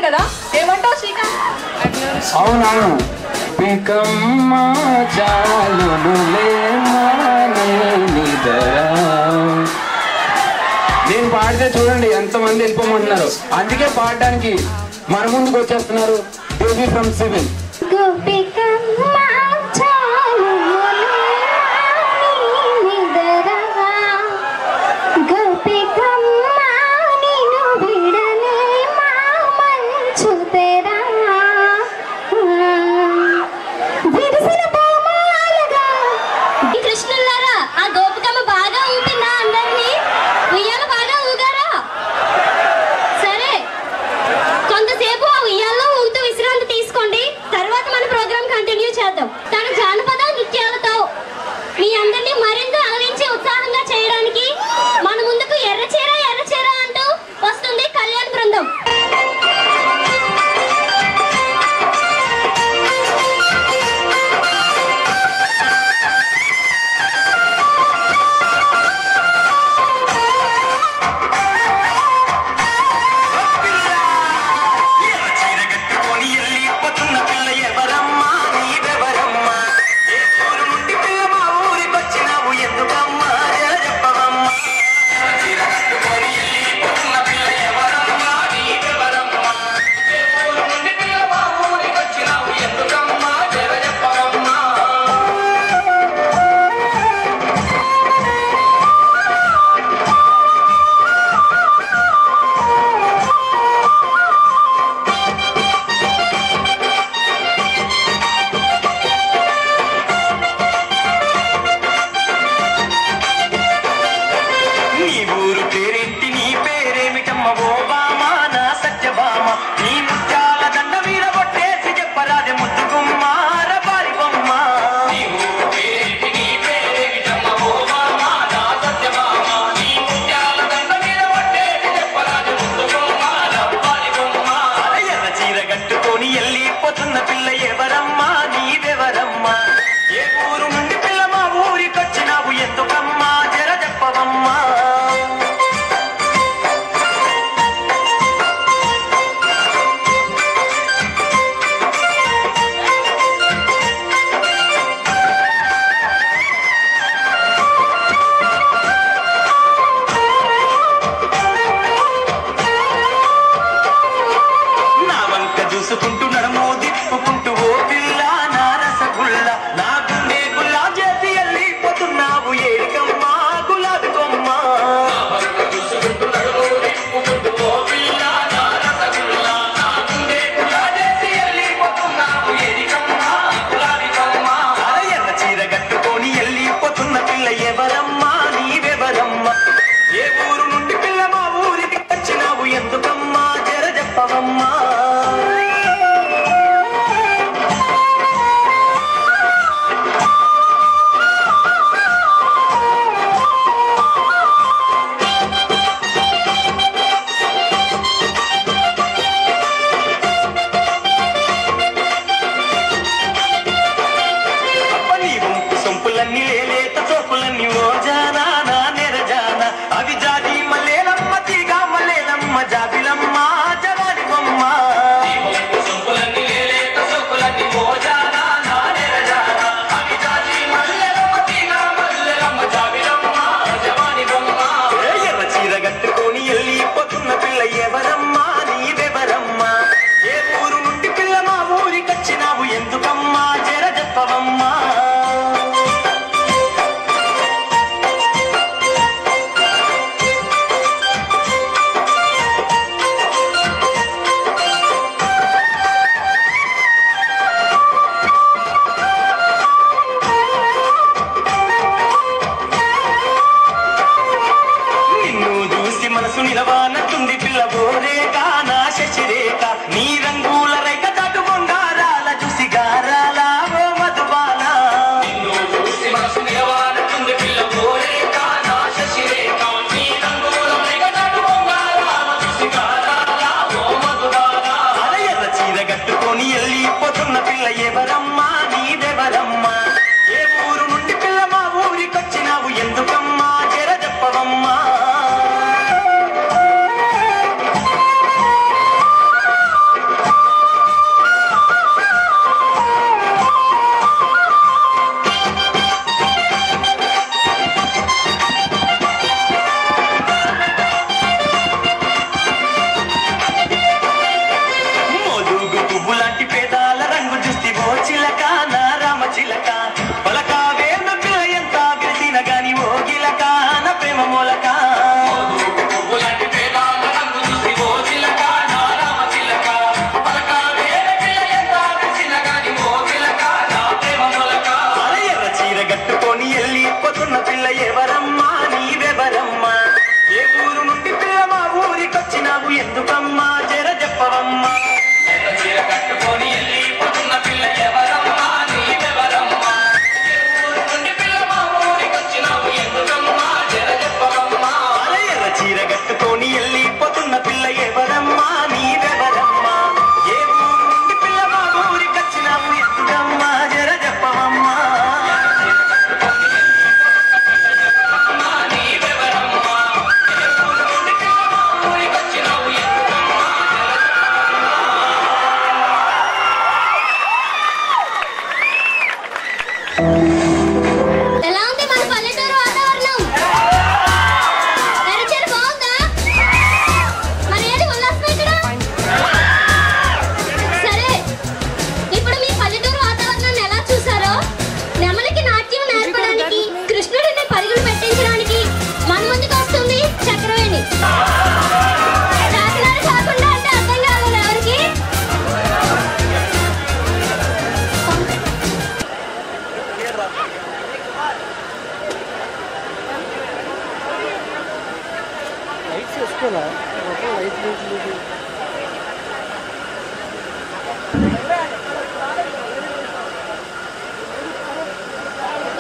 పాడారు కదా, ఏమంటావు శ్రీకాంత్? అవునవును. పికమ్మా చాలునులే నేను పాడితే చూడండి ఎంతమంది వెళ్ళిపోమంటున్నారు. అందుకే పాడడానికి మన ముందుకు వచ్చేస్తున్నారు బేబీ ఫ్రమ్ సివిల్. కట్టుకొని వెళ్ళిపోతున్న పిల్ల ఎవరమ్మా నీవెవరమ్మా ఏ ఊరు నుండి పిల్ల మా ఊరికొచ్చినావు ఎందుకమ్మా జర చెప్పవమ్మా చీర కట్టుకొని వెళ్ళిపోతున్న పిల్ల ఎవరమ్మా నీవెవరమ్మా ఏ ఊరు నుండి పిల్ల మా ఊరికొచ్చినావు ఎందుకమ్మా జర చెప్పవమ్మా ఎర్ర చీర కట్టుకొని వెళ్ళిపోతున్న పిల్ల ఎవరమ్మా నీవెవరమ్మా ఏ ఊరు నుండి పిల్ల మా ఊరికొచ్చినావు ఎందుకమ్మా జర చెప్పవమ్మా ఎలా ఉంది మన పల్లెటూరు వాతావరణం? ఎరచేరు బాగుందా? మరి ఏది ఉల్లాసం ఇక్కడ? సరే, ఇప్పుడు మీ పల్లెటూరు వాతావరణాన్ని ఎలా చూసారో నెమలికి నాట్యం నేర్పడానికి, కృష్ణుడిని పరుగులు పెట్టించడానికి మన ముందుకు వస్తుంది చక్రవేణి. కాకినాడ కాకుండా అంటే అర్థం కాలేదు ఎవరికి?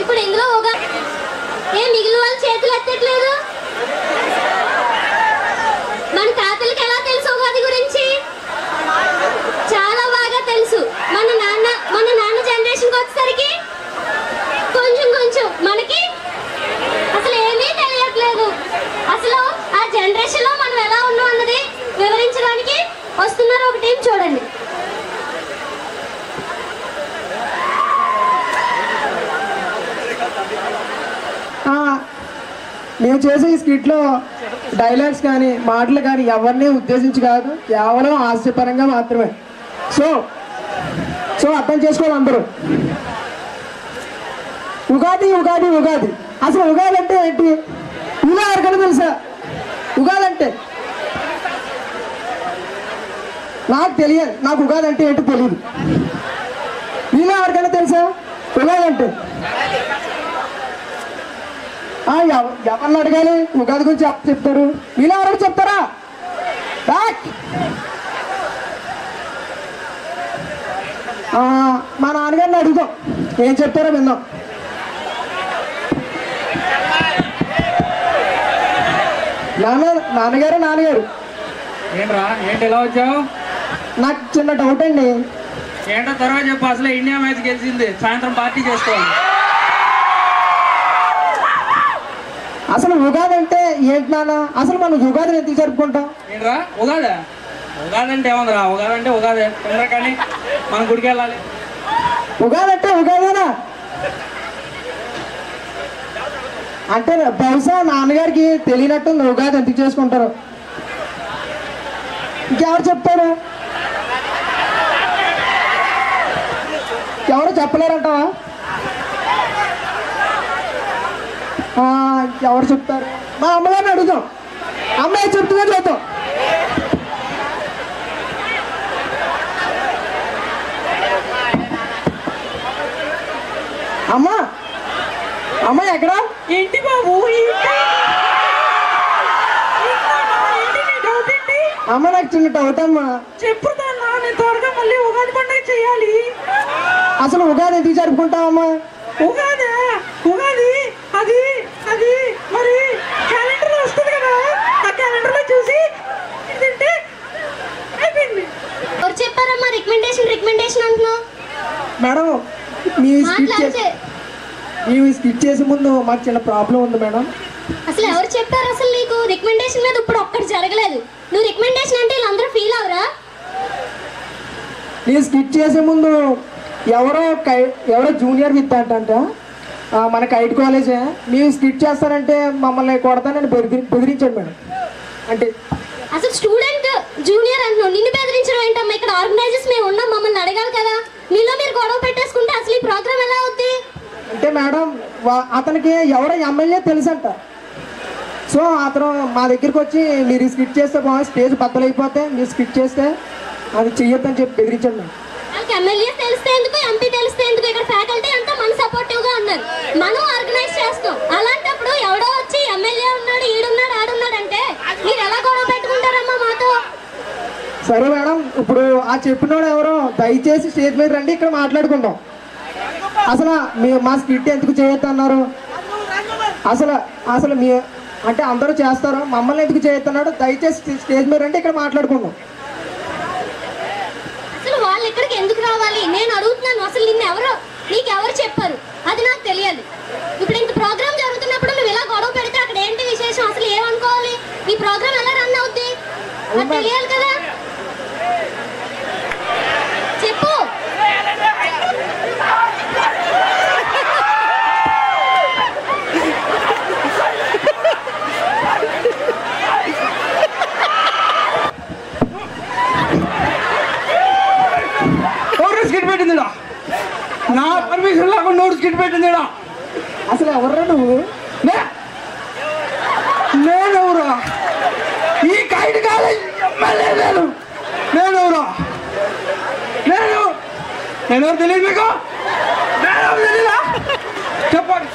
ఇప్పుడు ఇందులో మిగిలిన వాళ్ళు చేతులు ఎత్తట్లేదు. మన తాతలకి ఎలా తెలుసు ఉగాది గురించి? చాలా బాగా తెలుసు. మన నాన్న జనరేషన్కి వచ్చేసరికి కొంచెం మనకి అసలు ఏమీ తెలియట్లేదు. అసలు ఆ జనరేషన్ లో మనం ఎలా ఉన్నాం అన్నది వివరించడానికి వస్తున్నారు ఒక టీం, చూడండి. మేము చేసే ఈ స్కిట్లో డైలాగ్స్ కానీ మాటలు కానీ ఎవరిని ఉద్దేశించి కాదు, కేవలం హాస్యపరంగా మాత్రమే. సో అర్థం చేసుకోవాలి అందరూ. ఉగాది ఉగాది ఉగాది, అసలు ఉగాది అంటే ఏంటి? ఇలా ఎవరికైనా తెలుసా ఉగాది అంటే? నాకు తెలియదు, నాకు ఉగాది అంటే ఏంటో తెలియదు. ఇలా ఎవరికైనా తెలుసా ఉగాది అంటే? ఎవరిని అడగాలి ఉగాది గురించి చెప్తారు? ఇలా ఎవరైనా చెప్తారా? మా నాన్నగారిని అడుగుతాం, ఏం చెప్తారో విందాం. నాన్నగారు ఏంట్రా, ఏంటి ఎలా వచ్చావు? నాకు చిన్న డౌట్ అండి. ఏంటో తర్వాత చెప్పు. అసలు ఇండియా మ్యాచ్ గెలిచింది, సాయంత్రం పార్టీ చేసుకోవాలి. అసలు ఉగాది అంటే ఏంటి నాన్న? అసలు మనం ఉగాదిని ఎందుకు జరుపుకుంటాం? ఏంట్రా ఉగాది? ఉగాది అంటే ఏముందిరా, ఉగాది అంటే ఉగాది. తొందర కానీ మనం గుడికి వెళ్ళాలి. ఉగాది అంటే ఉగాదేనా? అంటే బహుశా నాన్నగారికి తెలియనట్టుంది ఉగాది ఎందుకు చేసుకుంటారు. ఇంకెవరు చెప్తారు? ఎవరు చెప్పలేరంటావా? ఎవరు చెప్తారు? మా అమ్మగారిని అడుగుతాం. అమ్మాయి చెప్తుందో చూద్దాం. అమ్మా ఎక్కడ? ఏంటి బాబు? అమ్మ నాకు చిన్న డౌట్ అమ్మా. చెప్పు నాన్న, నేను త్వరగా మళ్ళీ ఉగాది పండుగ చేయాలి. అసలు ఉగాది ఎందుకు జరుపుకుంటావమ్మా? ఉగాది అది అది మరి క్యాలెండర్ లో వస్తుంది కదా, ఆ క్యాలెండర్ లో చూసి తింటే అయిపోయింది. ఎవరు చెప్పారమ్మా రికమెండేషన్ అంటున్నావు? మేడం మీ స్కిట్ చేసే ముందు మాకు చిన్న ప్రాబ్లం ఉంది మేడం. అసలు ఎవరు చెప్పారు అసలు నీకు రికమెండేషన్ మీద? ఇప్పుడు ఒక్కటి జరగలేదు. నువ్వు రికమెండేషన్ అంటే వీళ్ళందరూ ఫీల్ అవరా? నేను స్కిట్ చేసే ముందు ఎవరో జూనియర్ విత్ అంట మన కైట్ కాలేజే, మీరు స్కిట్ చేస్తానంటే మమ్మల్ని కొడతానని బెదిరించాడు మేడం. అంటే అసలు స్టూడెంట్ జూనియర్ అంటున్నావు, నిన్ను బెదిరించడం ఏంటమ్మా? ఇక్కడ ఆర్గనైజర్స్ మేము ఉన్నాం, మమ్మల్ని అడగాలి కదా. మీలో మీరు గొడవ పెట్టేసుకుంటే అసలు ఈ ప్రోగ్రామ్ ఎలా అవుద్ది? అంటే మేడం అతనికి ఎవరో ఎమ్మెల్యే తెలుసంట. సో అతను మా దగ్గరికి వచ్చి మీరు స్కిట్ చేస్తే బాగుంది, స్టేజ్ బద్దలైపోతే మీరు స్కిట్ చేస్తే అది చెయ్యొద్దని చెప్పి బెదిరించాడు మేడం. వాళ్ళకి ఎమ్మెల్యే తెలిస్తే ఎందుకు, ఎంపీ తెలిస్తే ఎందుకు? ఇక్కడ ఫ్యాకల్టీ అంతా మన సపోర్టివ్ గా ఉన్నారు. మనం ఆ సరే మేడం, ఇప్పుడు ఆ చెప్పినోడు ఎవరో దయచేసి స్టేజ్ మీద రండి, ఇక్కడ మాట్లాడుకుందాం. అసలు మా స్కిట్ ఎందుకు చేయొద్దన్నారు? అసలు మీ అంటే అందరూ చేస్తారు, మమ్మల్ని ఎందుకు చేయొద్దన్నాడు? దయచేసి స్టేజ్ మీద రండి, ఇక్కడ మాట్లాడుకుందాం. అసలు వాళ్ళు ఇక్కడికి ఎందుకు రావాలి నేను అడుగుతున్నాను. అసలు నీకెవరు చెప్పారు అది నాకు తెలియాలి. ఇప్పుడు ఇంత ప్రోగ్రామ్ జరుగుతున్నప్పుడు నువ్వు ఇలా గొడవ పెడితే అక్కడ ఏంటి విశేషం? అసలు ఏమనుకోవాలి? ఈ ప్రోగ్రామ్ ఎలా రన్ అవుద్ది అది తెలియాలి కదా. చెప్పు. స్కిట్ పెట్టిందిడా, నా పర్మిషన్ లేకుండా స్కిట్ పెట్టిందిడా. అసలు ఎవర్రా నువ్వు? నేనెవరా? ఈ కైట్ కాలేజ్ ఎమ్మెల్యే నేనెవరా? నేనెవరు తెలియదు మీకు? నేనెవరు తెలీదా? చెప్పండి,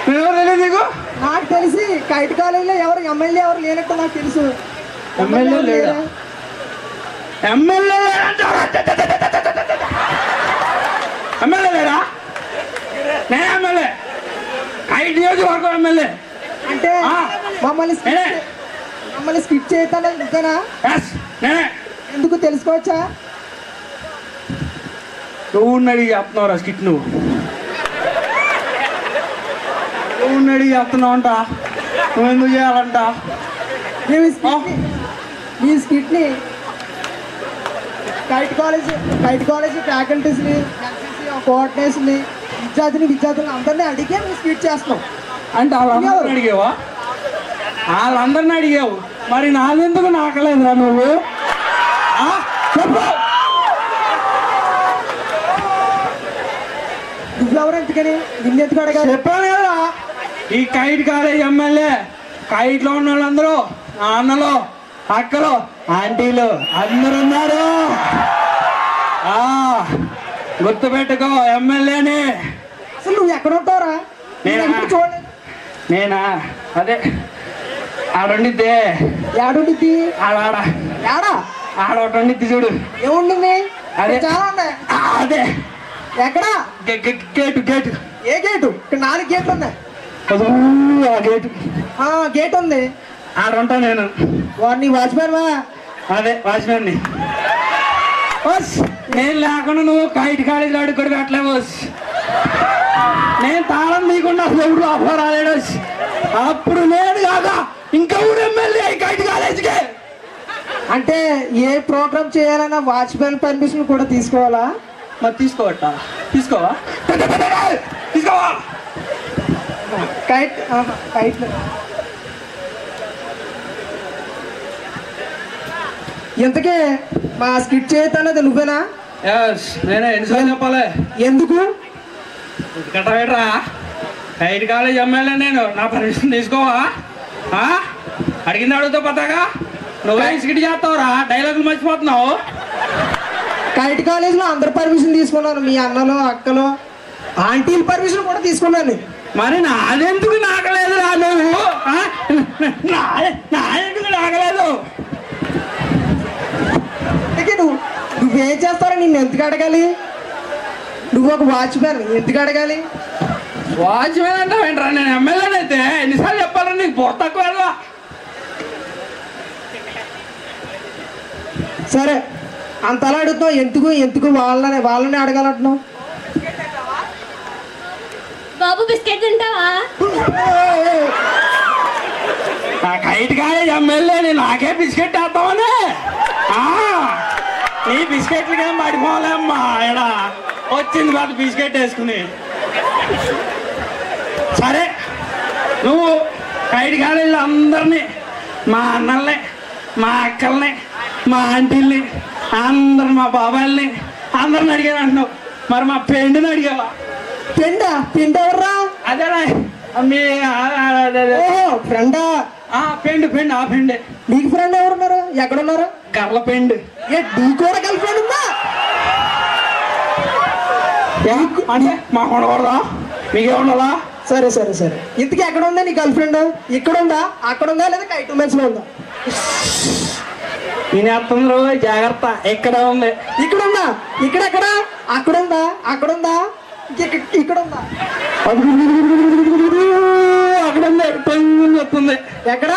నేనెవరు తెలియదు మీకు? నాకు తెలిసి కైట్ కాలేజీలో ఎవరు ఎమ్మెల్యే ఎవరు లేనట్టు నాకు తెలుసు. ఎమ్మెల్యే లేరా? ఎమ్మెల్యే ఎమ్మెల్యే లేరా? నేను ఎమ్మెల్యే, కైట్ నియోజకవర్గం ఎమ్మెల్యే. అంటే మమ్మల్ని స్కిట్ చేయతానే ఇంతేనా? ఎందుకు తెలుసుకోవచ్చా? నువ్వు అడిగి చెప్తున్నావురా స్కిట్, నువ్వు అడిగి చెప్తున్నావు అంట. నువ్వు ఎందుకు చేయాలంట? ఈ స్కిట్ని కైట్ కాలేజీ ఫ్యాకల్టీస్ని, కోఆర్డినేషన్ని, విద్యార్థులను అందరినీ అడిగే మేము స్కిట్ చేస్తున్నాం. అంటే వాళ్ళందరినీ అడిగావా? వాళ్ళందరినీ అడిగావు, మరి నాదెందుకు నాకలేదురా నువ్వు? చెప్పు. నువ్వెవరు ఎందుకని నిన్నెందుకు అడగాలి? చెప్పాను కదా, ఈ కైట్ కాలేజ్ ఎమ్మెల్యే. కైట్లో ఉన్న వాళ్ళందరూ అన్నలు, అక్కలు, ఆంటీలు అందరూ ఉన్నారు. గుర్తుపెట్టుకో, ఎమ్మెల్యేని. అసలు నువ్వు ఎక్కడ ఉంటావురా? చూడండి. నేనా? అదే ఆడుండిద్దే. ఏడుండిద్ది? ఆడ ఒకటి ఉండిద్ది చూడు. ఏముండింది? అదే చాలా ఉన్నాయి. అదే ఎక్కడా? గేటు. ఏ గేటు? ఇక్కడ 4 గేట్లు ఉన్నాయి. గేట్ ఉంది. ఆడుంటా నేను. వాడిని వాచ్మెన్ వా? అదే వాచ్మెన్. నేను లేకుండా నువ్వు కైట్ కాలేజీలో అడుగుడు పెట్టలేవు. నేను తాళం నీకుండా ఎవరు ఆఫర్ రాలేడు. అప్పుడు నేను కాదా ఇంకా ఊరు ఎమ్మెల్యే కైట్ కాలేజీకి. అంటే ఏ ప్రోగ్రామ్ చేయాలన్నా వాచ్మెన్ పర్మిషన్ కూడా తీసుకోవాలా? మరి తీసుకోవా? తీసుకోవా? కైట్ ఇంతకే మా స్కిట్ చేయతన్నది నువ్వేనా? నేనే. ఎన్నిసార్లు చెప్పాలి? ఎందుకు కట్టవేట్రా? కైట్ కాలేజ్ ఎమ్మెల్యే నేను, నా పర్మిషన్ తీసుకోవా? అడిగింది అడుగుతా పతాగా. నువ్వే స్కిట్ చేస్తావురా, డైలాగులు మర్చిపోతున్నావు. కైట్ కాలేజీలో అందరు పర్మిషన్ తీసుకున్నాను, మీ అన్నలు, అక్కలు, ఆంటీల పర్మిషన్ కూడా తీసుకున్నాను. మరి నాదెందుకు నాకలేదురా నువ్వు? నాదెందుకు నాకలేదు? నువ్వేం చేస్తారో నిన్ను ఎందుకు అడగాలి? నువ్వు ఒక వాచ్మెన్, ఎందుకు అడగాలి? వాచ్మెన్ అంటే ఏంట్రా? నేను ఎమ్మెల్యేనైతే ఎన్నిసార్లు చెప్పాలా నీకు? బుర్ర తక్కువ. సరే, అంతలా అడుగుతున్నావు ఎందుకు వాళ్ళని అడగాలంటున్నావు? బాబు బిస్కెట్ తింటావా? కైట్ కాలేజ్ ఎమ్మెల్యే నాకే బిస్కెట్ వేస్తామని. నీ బిస్కెట్లకి ఏం పడిపోలేమ్మా. ఇక్కడ వచ్చింది మాకు బిస్కెట్ వేసుకుని. సరే, నువ్వు కైట్ కాలేజీలో అందరినీ, మా అన్నల్ని, మా అక్కల్ని, మా ఆంటీల్ని, అందరు మా బాబాయిల్ని అందరిని అడిగాను అంటున్నావు. మరి మా ఫ్రెండ్ని అడిగావా? ఫ్రెండ్ ఎవర్రా? అదేనా మీ ఫ్రెండా? ఫ్రెండ్. ఆ ఫ్రెండే. నీకు ఫ్రెండ్ ఎవరున్నారు? ఎక్కడున్నారు? కర్ల ఫ్రెండ్. నీకు కూడా గర్ల్ ఫ్రెండ్ ఉందా? అంటే మాకు ఉండకూడదా? మీకే ఉండాలా? సరే. ఇంతకీ ఎక్కడ ఉందా నీ గర్ల్ ఫ్రెండ్? ఇక్కడ ఉందా, అక్కడ ఉందా, లేదా కైట్ ఉమెన్స్ లో ఉందా? వినేస్తుంది రోజు జాగ్రత్త. ఇక్కడ ఉంది, ఇక్కడ ఉందా? ఇక్కడెక్కడ? అక్కడుందా? అక్కడుందా? ఇక్కడ ఉందా? అక్కడ ఉంది, పొంగి వస్తుంది. ఎక్కడ?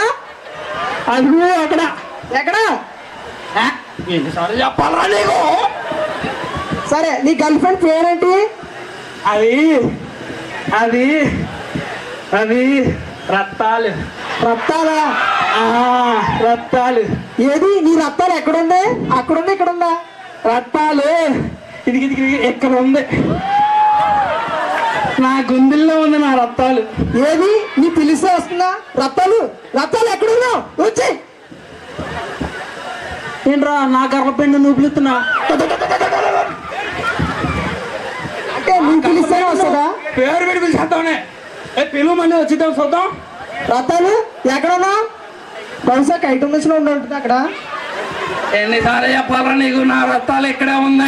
అదిగో అక్కడ. ఎక్కడ? ఎన్నిసార్లు చెప్పాలా నీకు? సరే, నీ గర్ల్ ఫ్రెండ్ పేరేంటి? అది అది అది రత్తాలు. రత్తాలా? రత్తాలు. ఏది నీ రత్తాలు? ఎక్కడుంది? అక్కడుంది, ఇక్కడ ఉందా? రత్తాలు ఇది ఇక్కడ ఉంది. నా గుండెల్లో ఉంది నా రత్తాలు. ఏది నీ పిలిస్తే వస్తుందా? రత్తాలు రత్తాలు ఎక్కడున్నావు? వచ్చి ఏంట్రా నా గర్ల పెండు నువ్వు పిలుస్తున్నా? అంటే నువ్వు పిలిస్తేనే వస్తుందా? పేరు పెట్టి పిలిచేద్దామనే. పిలువ మళ్ళీ వచ్చిద్దాం, చూద్దాం. రత్తాలు ఎక్కడున్నా? బహుశా కైటం నుంచి ఉంటుంది అక్కడ. ఎన్నిసార్లు చెప్పాలరా నీకు? నా రత్తాలు ఇక్కడే ఉంది.